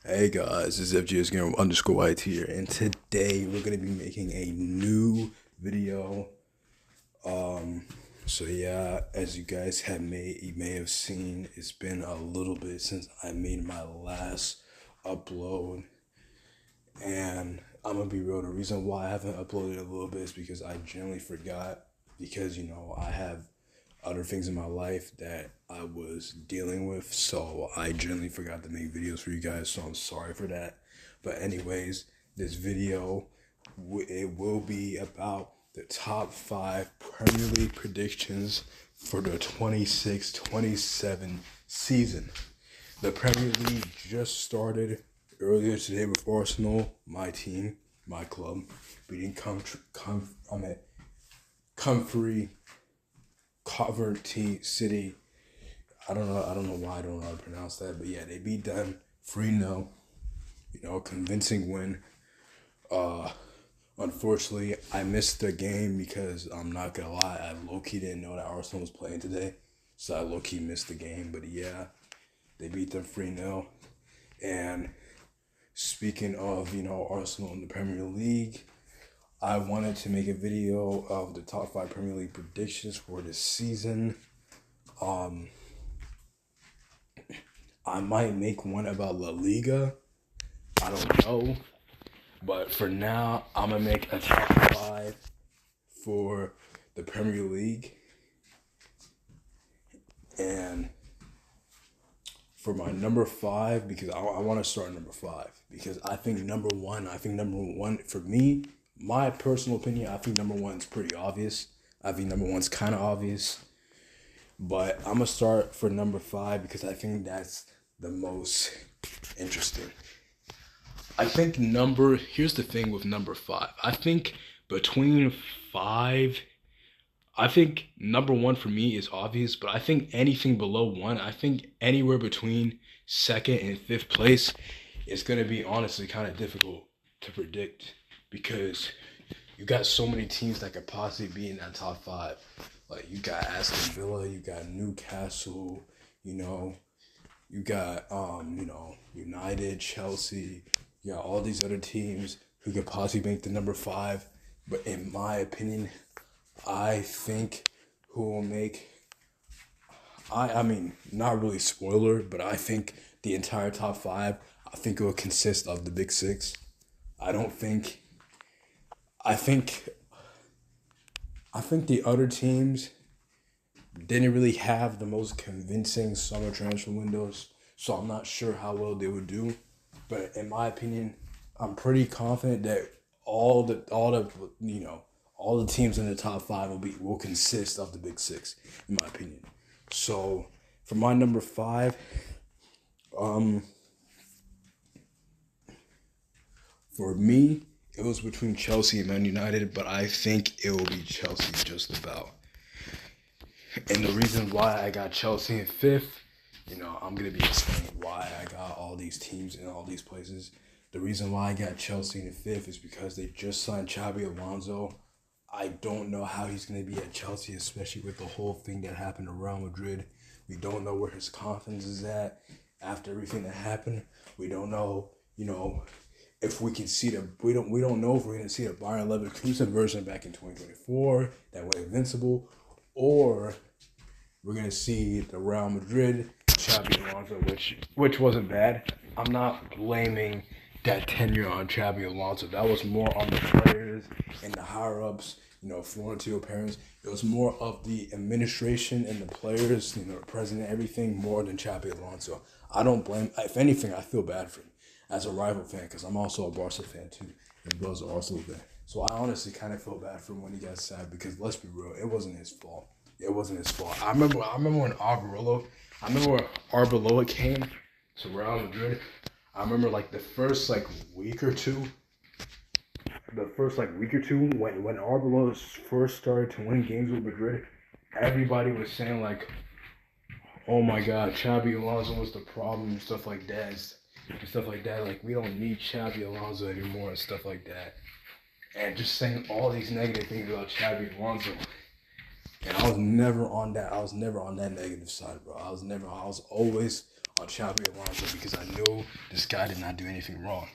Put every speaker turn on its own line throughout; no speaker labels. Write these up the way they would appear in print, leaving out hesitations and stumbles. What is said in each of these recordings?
Hey guys, this is FGS Gamer underscore YT here, and today we're gonna be making a new video. So yeah, as you may have seen, it's been a little bit since I made my last upload, and I'm gonna be real. The reason why I haven't uploaded a little bit is because I generally forgot because I have other things in my life that I was dealing with, so I generally forgot to make videos for you guys, so I'm sorry for that. But anyways, this video, it will be about the top 5 Premier League predictions for the 26-27 season. The Premier League just started earlier today with Arsenal, my team, my club, beating Comfrey Coventry City. I don't know why I don't know how to pronounce that, but yeah, they beat them 3-0. Convincing win. Unfortunately, I missed the game because I'm not gonna lie, I low key didn't know that Arsenal was playing today, so I low key missed the game. But yeah, they beat them 3-0. And speaking of Arsenal in the Premier League, I wanted to make a video of the top 5 Premier League predictions for this season. I might make one about La Liga. I don't know. But for now, I'm going to make a top 5 for the Premier League. And for my number 5, because I want to start number 5. Because I think number one, for me, my personal opinion, I think number 1's pretty obvious. I think number 1's kind of obvious. But I'm going to start for number 5 because I think that's the most interesting. Here's the thing with number 5. I think between 5, I think number 1 for me is obvious, but I think anything below 1, I think anywhere between 2nd and 5th place is going to be honestly kind of difficult to predict because you got so many teams that could possibly be in that top 5. Like, you got Aston Villa, you got Newcastle, you got United, Chelsea, you got all these other teams who could possibly make the number 5. But in my opinion, I think who will make I mean, not really spoiler, but I think the entire top 5, I think it will consist of the big 6. I don't think I think I think the other teams didn't really have the most convincing summer transfer windows, so I'm not sure how well they would do. But in my opinion, I'm pretty confident that all the teams in the top 5 will consist of the big 6, in my opinion. So for my number 5, for me, it was between Chelsea and Man United, but I think it will be Chelsea just about. And the reason why I got Chelsea in 5th, I'm going to be explaining why I got all these teams in all these places. The reason why I got Chelsea in 5th is because they just signed Xabi Alonso. I don't know how he's going to be at Chelsea, especially with the whole thing that happened to Real Madrid. We don't know where his confidence is at after everything that happened. We don't know, if we can see we don't know if we're going to see the Bayern Leverkusen version back in 2024 that went invincible, or we're going to see the Real Madrid Xabi Alonso, which wasn't bad. I'm not blaming that tenure on Xabi Alonso. That was more on the players and the higher-ups, Florentino parents. It was more of the administration and the players, the president, everything, more than Xabi Alonso. I don't blame. If anything, I feel bad for him as a rival fan because I'm also a Barca fan too, and Bill's an Arsenal fan. So I honestly kind of feel bad for him when he got sacked because let's be real, it wasn't his fault. It wasn't his fault. I remember when Arbeloa came to Real Madrid. I remember the first week or two. When Arbeloa first started to win games with Madrid, everybody was saying "Oh my God, Xabi Alonso was the problem" and stuff like that. Like, we don't need Xabi Alonso anymore and stuff like that. And just saying all these negative things about Xabi Alonso. And I was never on that negative side, bro. I was always on Xabi Alonso because I know this guy did not do anything wrong.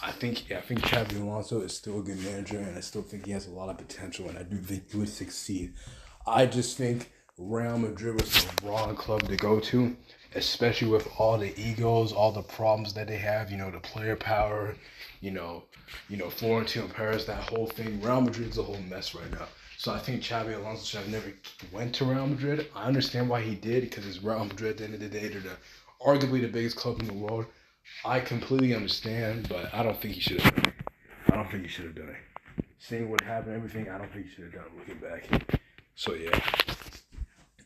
I think Xabi Alonso is still a good manager, and I still think he has a lot of potential, and I do think he would succeed. I just think Real Madrid was the wrong club to go to, especially with all the egos, all the problems that they have. The player power, Florentino Perez, that whole thing. Real Madrid's a whole mess right now. So I think Xabi Alonso should have never went to Real Madrid. I understand why he did, because it's Real Madrid at the end of the day. They're arguably the biggest club in the world. I completely understand, but I don't think he should have done it. I don't think he should have done it. Seeing what happened, everything, I don't think he should have done it looking back. So yeah.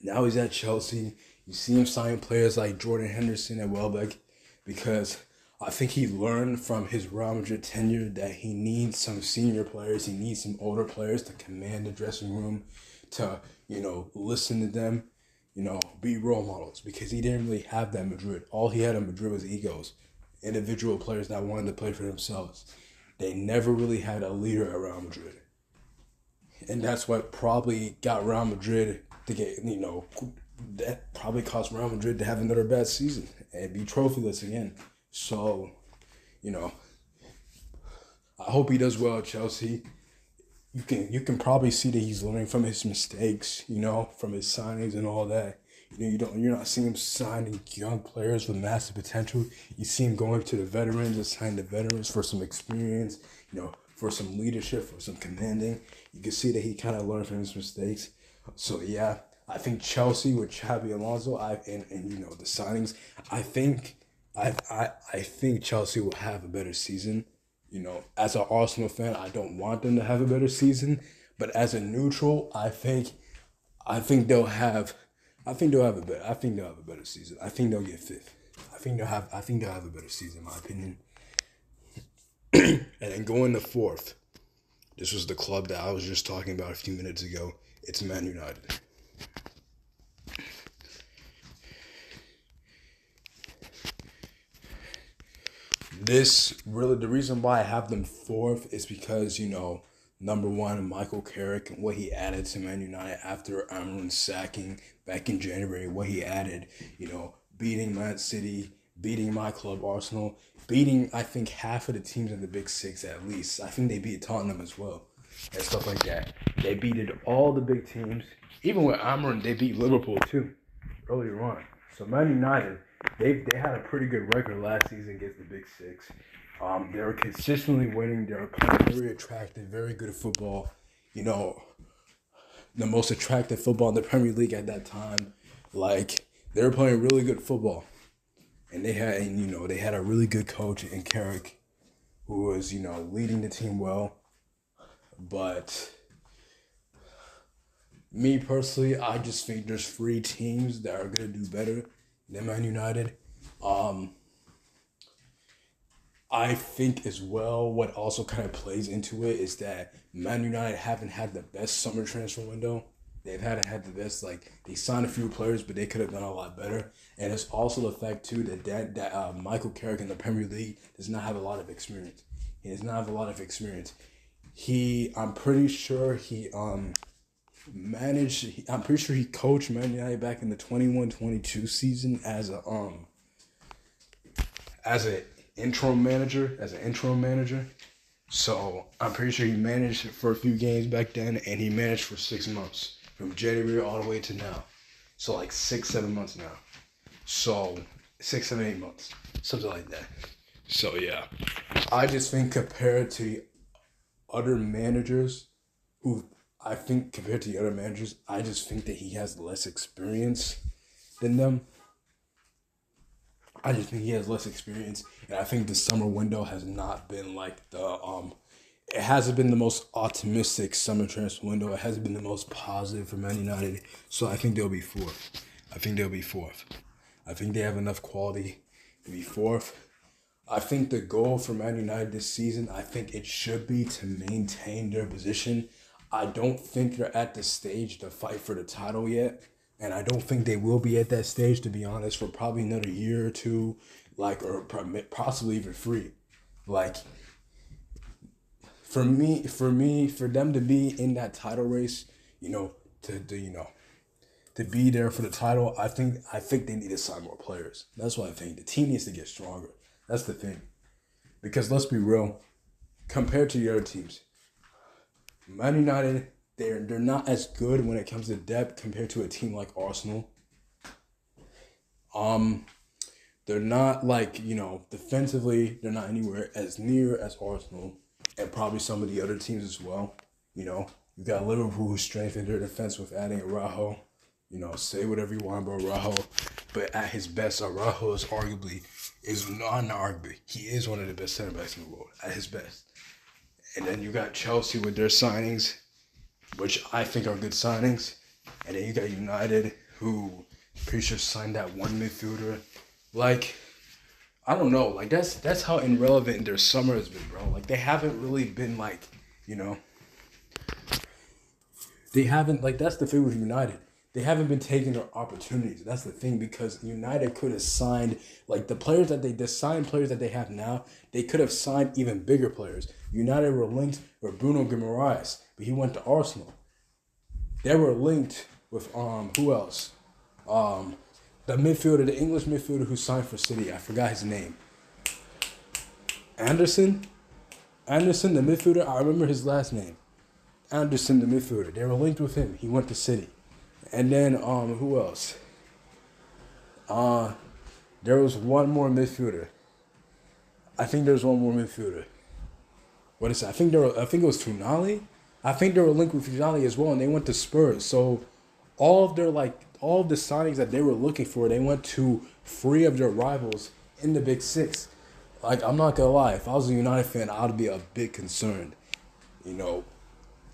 Now he's at Chelsea. You see him signing players like Jordan Henderson at Welbeck because I think he learned from his Real Madrid tenure that he needs some senior players. He needs some older players to command the dressing room, to, listen to them, be role models, because he didn't really have that in Madrid. All he had in Madrid was egos, individual players that wanted to play for themselves. They never really had a leader at Real Madrid. And that's what probably got Real Madrid to get, that probably caused Real Madrid to have another bad season and be trophyless again. So, I hope he does well at Chelsea. You can probably see that he's learning from his mistakes, from his signings and all that. You're not seeing him signing young players with massive potential. You see him going to the veterans and signing the veterans for some experience, for some leadership, for some commanding. You can see that he kind of learned from his mistakes. So yeah, I think Chelsea with Xabi Alonso, and the signings, I think Chelsea will have a better season. As an Arsenal fan, I don't want them to have a better season, but as a neutral, I think they'll have a better season. I think they'll get fifth. I think they'll have a better season, in my opinion. And then going to fourth. This was the club that I was just talking about a few minutes ago. It's Man United. The reason why I have them fourth is because, number one, Michael Carrick and what he added to Man United after Amorim's sacking back in January, what he added, beating Man City, beating my club Arsenal, beating, I think, half of the teams in the Big Six at least. I think they beat Tottenham as well and stuff like that. They beat all the big teams. Even with Amorim, they beat Liverpool too earlier on. So Man United, they had a pretty good record last season against the Big Six. They were consistently winning. They were playing very attractive, very good football. The most attractive football in the Premier League at that time. They were playing really good football. And they had a really good coach in Carrick who was, leading the team well. But me personally, I just think there's 3 teams that are going to do better than Man United. I think as well what also kind of plays into it is that Man United haven't had the best summer transfer window. They've had the best, they signed a few players, but they could have done a lot better. And it's also the fact, too, that Michael Carrick in the Premier League does not have a lot of experience. He does not have a lot of experience. I'm pretty sure he coached Man United back in the 21-22 season as an interim manager. So I'm pretty sure he managed for a few games back then, and he managed for 6 months, from January all the way to now. So 6-7 months now. So 6, 7, 8 months, something like that. So yeah, I just think compared to other managers, I just think that he has less experience than them. I just think he has less experience, and I think the summer window has not been it hasn't been the most optimistic summer transfer window. It hasn't been the most positive for Man United, so I think they'll be fourth. I think they have enough quality to be fourth. I think the goal for Man United this season, I think it should be to maintain their position. I don't think they're at the stage to fight for the title yet. And I don't think they will be at that stage, to be honest, for probably another year or two, or possibly even 3. For them to be in that title race, to be there for the title, I think they need to sign more players. That's what I think. The team needs to get stronger. That's the thing. Because let's be real, compared to the other teams, Man United, they're not as good when it comes to depth compared to a team like Arsenal. They're not like, defensively, they're not anywhere as near as Arsenal and probably some of the other teams as well. You got Liverpool who strengthened their defense with adding Araujo. Say whatever you want about Araujo, but at his best, Araujo is not arguably, he is one of the best center backs in the world at his best. And then you got Chelsea with their signings, which I think are good signings. And then you got United, who pretty sure signed that one midfielder. Like, I don't know. Like, that's how irrelevant their summer has been, bro. Like, they haven't really been, like, they haven't, like, that's the thing with United. They haven't been taking their opportunities. That's the thing, because United could have signed, like, the signed players that they have now, they could have signed even bigger players. United were linked with Bruno Guimaraes, but he went to Arsenal. They were linked with, who else? The English midfielder who signed for City. I forgot his name. Anderson, the midfielder. I remember his last name. Anderson, the midfielder. They were linked with him. He went to City. And then, who else? There was one more midfielder. I think there's one more midfielder. What is it? I think it was Tonali. I think they were linked with Tonali as well, and they went to Spurs. So all of the signings that they were looking for, they went to 3 of their rivals in the Big Six. Like, I'm not gonna lie, if I was a United fan, I'd be a bit concerned.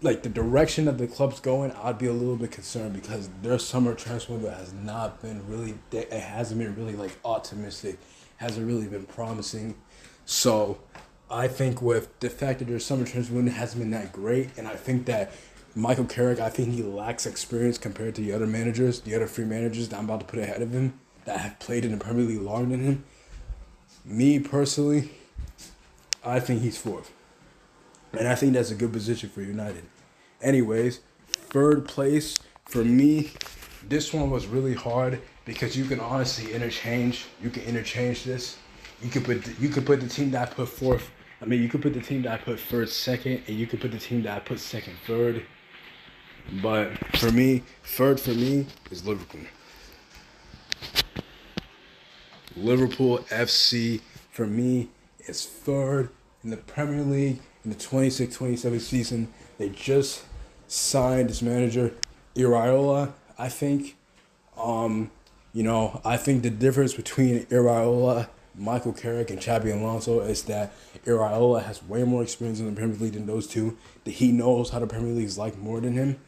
Like, the direction that the club's going, I'd be a little bit concerned, because their summer transfer window has not been really, it hasn't been really, like, optimistic, hasn't really been promising. So I think with the fact that their summer transfer window hasn't been that great, and I think that Michael Carrick, I think he lacks experience compared to the other 3 managers that I'm about to put ahead of him, that have played in the Premier League longer than him. Me, personally, I think he's 4th. And I think that's a good position for United. Anyways, 3rd place, for me, this one was really hard, because you can honestly interchange this. You could put the team that I put 4th. I mean, you could put the team that I put 1st, 2nd, and you could put the team that I put 2nd, 3rd. But for me, 3rd for me is Liverpool. Liverpool FC for me is 3rd in the Premier League in the 26-27 season. They just signed this manager, Iraola, I think. I think the difference between Iraola, Michael Carrick, and Xabi Alonso is that Iraola has way more experience in the Premier League than those two. That he knows how the Premier League is like more than him.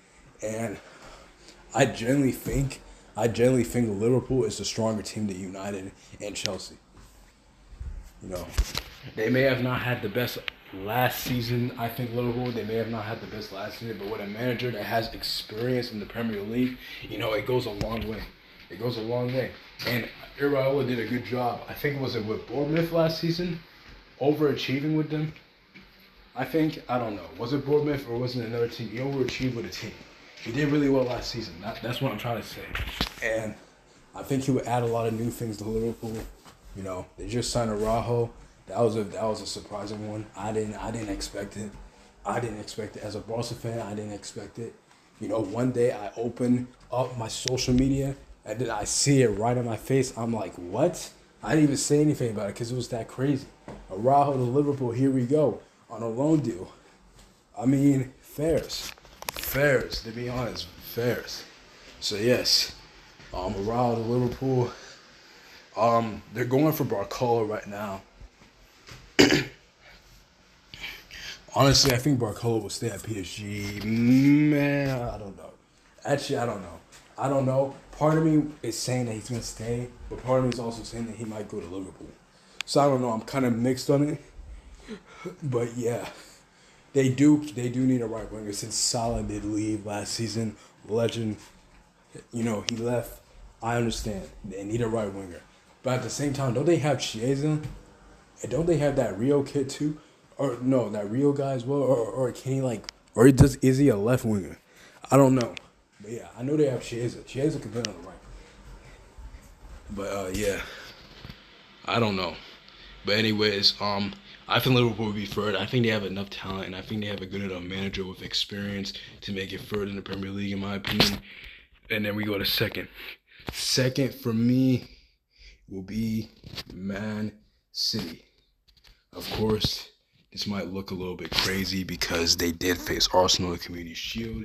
And I generally think Liverpool is the stronger team than United and Chelsea. They may have not had the best last season. I think Liverpool, they may have not had the best last season, but with a manager that has experience in the Premier League, it goes a long way. It goes a long way. And Iraola did a good job. I think, was it with Bournemouth last season? Overachieving with them? I don't know. Was it Bournemouth or was it another team? He overachieved with a team. He did really well last season. That's what I'm trying to say. And I think he would add a lot of new things to Liverpool. They just signed Araujo. That was a surprising one. I didn't expect it. As a Barca fan, I didn't expect it. One day I open up my social media and then I see it right on my face. I'm like, what? I didn't even say anything about it because it was that crazy. Araujo to Liverpool, here we go, on a loan deal. I mean, fairs, to be honest, fairs. So yes, Araujo to Liverpool. They're going for Barcola right now. Honestly, I think Barcola will stay at PSG. Man, I don't know. Actually, I don't know. Part of me is saying that he's going to stay, but part of me is also saying that he might go to Liverpool. So I don't know. I'm kind of mixed on it. But yeah, they do need a right winger since Salah did leave last season. Legend, he left. I understand. They need a right winger. But at the same time, don't they have Chiesa? And don't they have that Rio kid too? Or no, that Rio guy as well? Or can he is he a left winger? I don't know. But yeah, I know they have Chiesa. Chiesa could play on the right. But yeah, I don't know. But anyways, I think Liverpool will be third. I think they have enough talent, and I think they have a good enough manager with experience to make it third in the Premier League, in my opinion. And then we go to second. Second for me will be Man City. Of course, this might look a little bit crazy because they did face Arsenal in the Community Shield.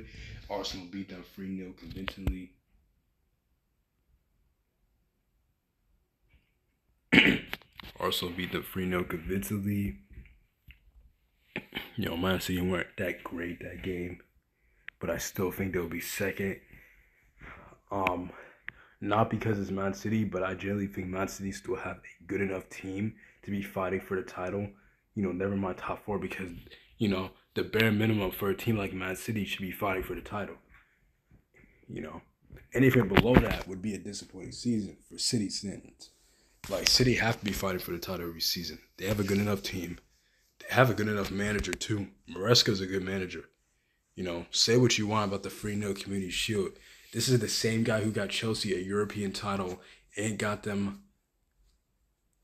Arsenal beat them 3-0 convincingly. Arsenal beat them 3-0 convincingly. Man City weren't that great that game, but I still think they'll be second. Not because it's Man City, but I generally think Man City still have a good enough team to be fighting for the title. Never mind top four, because the bare minimum for a team like Man City should be fighting for the title. Anything below that would be a disappointing season for City standards. Like, City have to be fighting for the title every season. They have a good enough team. They have a good enough manager too. Maresca's a good manager. Say what you want about the 3-0 Community Shield. This is the same guy who got Chelsea a European title and got them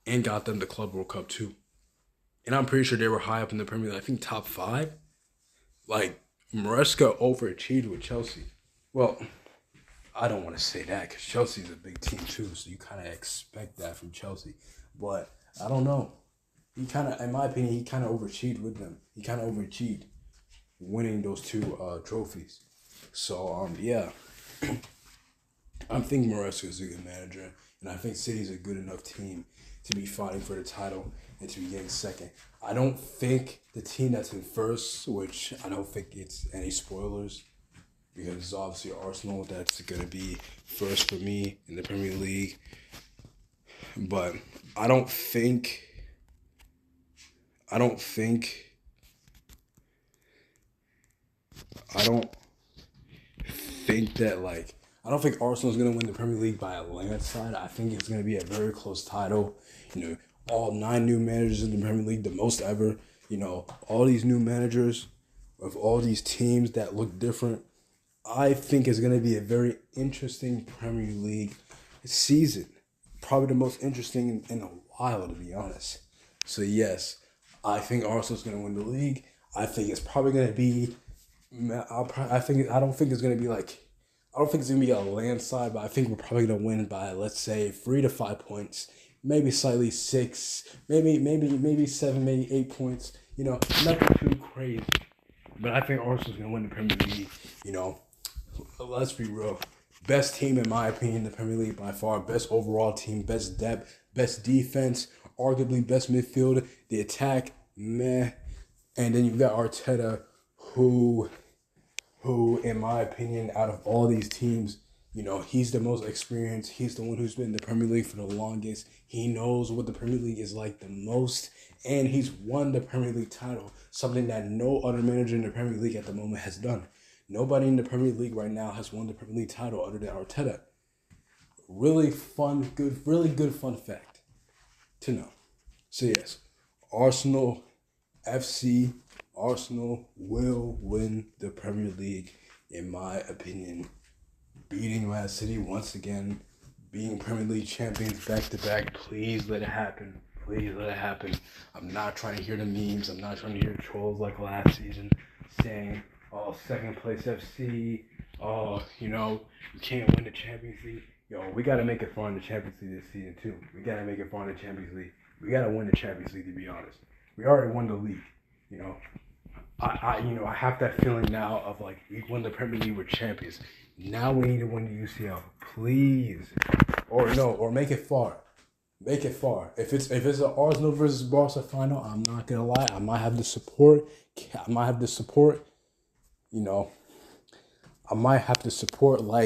the Club World Cup too. And I'm pretty sure they were high up in the Premier League. I think top 5. Like, Maresca overachieved with Chelsea. Well, I don't want to say that because Chelsea's a big team too, so you kind of expect that from Chelsea. But I don't know. He kind of, in my opinion, he kind of overachieved with them. He kind of overachieved winning those 2 trophies. So, yeah. I think Maresca is a good manager, and I think City's a good enough team to be fighting for the title and to be getting second. I don't think the team that's in first, which I don't think it's any spoilers, because it's obviously Arsenal that's going to be first for me in the Premier League. But I don't think Arsenal's going to win the Premier League by a landslide. I think it's going to be a very close title. All 9 new managers in the Premier League, the most ever. All these new managers of all these teams that look different. I think it's going to be a very interesting Premier League season. Probably the most interesting in a while, to be honest. So, yes, I think Arsenal's going to win the league. I think it's probably going to be... I don't think it's going to be a landslide, but I think we're probably going to win by, let's say, 3 to 5 points. Maybe slightly 6, maybe 7, maybe 8 points. Nothing too crazy. But I think Arsenal's going to win the Premier League. Let's be real. Best team, in my opinion, in the Premier League by far. Best overall team, best depth, best defense, arguably best midfield. The attack, meh. And then you've got Arteta, who, in my opinion, out of all these teams, he's the most experienced. He's the one who's been in the Premier League for the longest. He knows what the Premier League is like the most. And he's won the Premier League title, something that no other manager in the Premier League at the moment has done. Nobody in the Premier League right now has won the Premier League title other than Arteta. Really good fun fact to know. So yes, Arsenal will win the Premier League, in my opinion. Beating Man City once again, being Premier League champions back to back. Please let it happen. I'm not trying to hear the memes. I'm not trying to hear trolls like last season saying, second place FC. You can't win the Champions League. We got to make it far in the Champions League this season, too. We got to make it far in the Champions League. We got to win the Champions League, to be honest. We already won the league, I have that feeling now of, like, we won the Premier League, we're champions. Now we need to win the UCL. Please. Or make it far. Make it far. If it's an Arsenal versus Barca final, I'm not going to lie. I might have to support, I might have to support Blaugrana. I might have to support Blaugrana.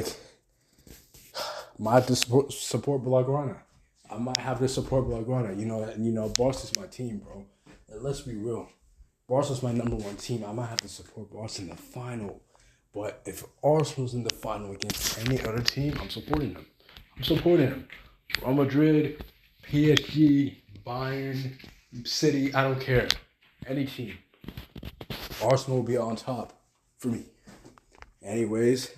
Barca's my team, bro. And let's be real. Barca's my number 1 team. I might have to support Barca in the final. But if Arsenal's in the final against any other team, I'm supporting them. Real Madrid, PSG, Bayern, City, I don't care. Any team. Arsenal will be on top for me. Anyways,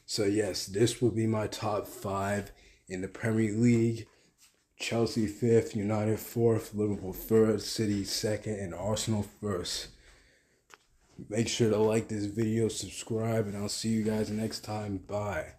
So yes, this will be my top 5 in the Premier League. Chelsea 5th, United 4th, Liverpool 3rd, City 2nd, and Arsenal 1st. Make sure to like this video, subscribe, and I'll see you guys next time. Bye.